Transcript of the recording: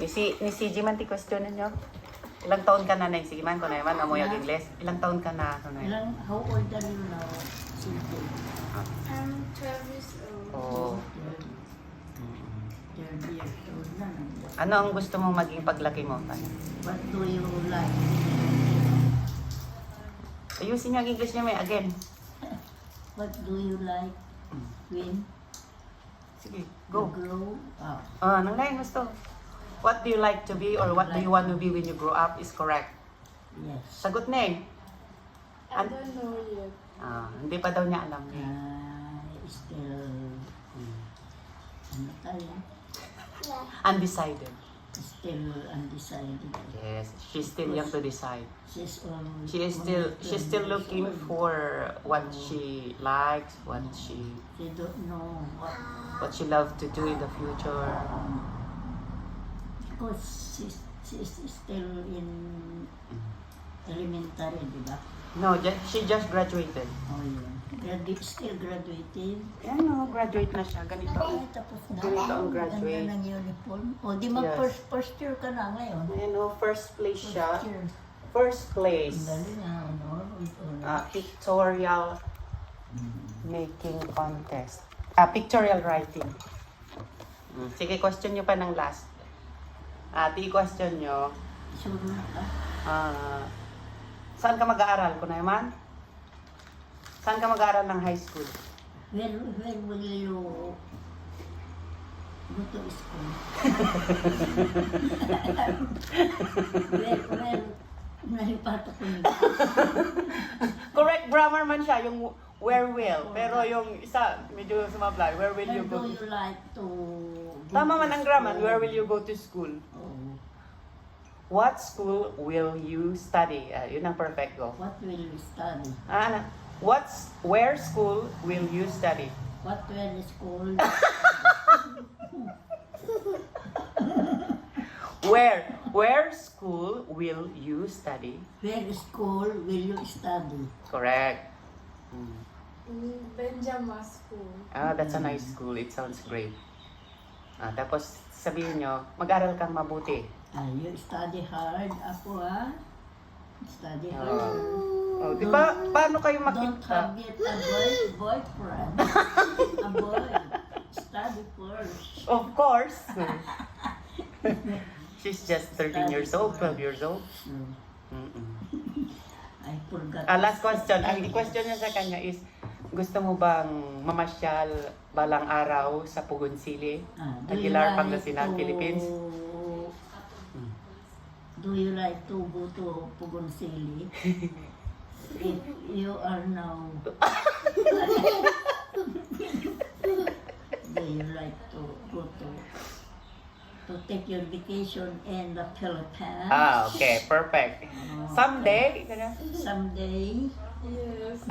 Ni CG man ti question ninyo. Ilang taon ka na na sige man ko na man amoy ang Ingles. Ilang taon ka na kuno? How old are you now, Cindy? I'm 12 years old. Oh. 12 years old na. Ano ang gusto mong maging paglaki mo? What do you like? Ayusin niyo ang English niya may again. What do you like when Sige, you go. grow up? Nang lain gusto. What do you like to be or what do you want to be when you grow up is correct. Yes. Sagot na eh. I don't know yet. Hindi pa daw niya alam. Still, ano tayo? Undecided. Still undecided. Yes, she's still young to decide. She's She's still looking for what she likes, what she don't know what loves to do in the future. because she's still in elementary, di ba? No, she just graduated. Oh, yun. Still graduating. Yan no, graduate na siya. Ganito. Ay, tapos na. Ganito ang graduate. Ganda ng uniform. O, di ba Yes. first year ka na ngayon? Ayan o, first place siya. First year. First Ang place. galing nga, ano? Pictorial making contest. Pictorial writing. Sige, question nyo pa ng last. Question nyo. Sure na ka? Saan ka mag-aaral? Kung naman? Saan ka mag-aaral ng high school? When will you go to school? When nalipato ko nito. Correct grammar man siya, yung where will. Pero yung isa, medyo sumablay. Where will you When go? do you like to go Tama to man ang grammar. school? Where will you go to school? Oh. What school will you study? Yun ang perfect go. What will you study? Where school will you study? What will school? Where school will you study? Where school will you study? Correct. In Benjamin School. That's a nice school. It sounds great. Tapos sabihin nyo, mag-aral kang mabuti. You study hard, ako Study hard. Di ba? Paano kayo Don't makita? forget a boyfriend. A boy. Study first. Of course. She's just 13 years old, 12 years old. I forgot. Last question. Ang question niya sa kanya is, gusto mo bang mamasyal balang araw sa Pugon Sili, Aguilar, Pangasinan, Philippines? Do you like to go to Pugon Sili? If you are now, do you like to go to take your vacation in the Philippines? Okay, perfect. Someday, Someday. Yes.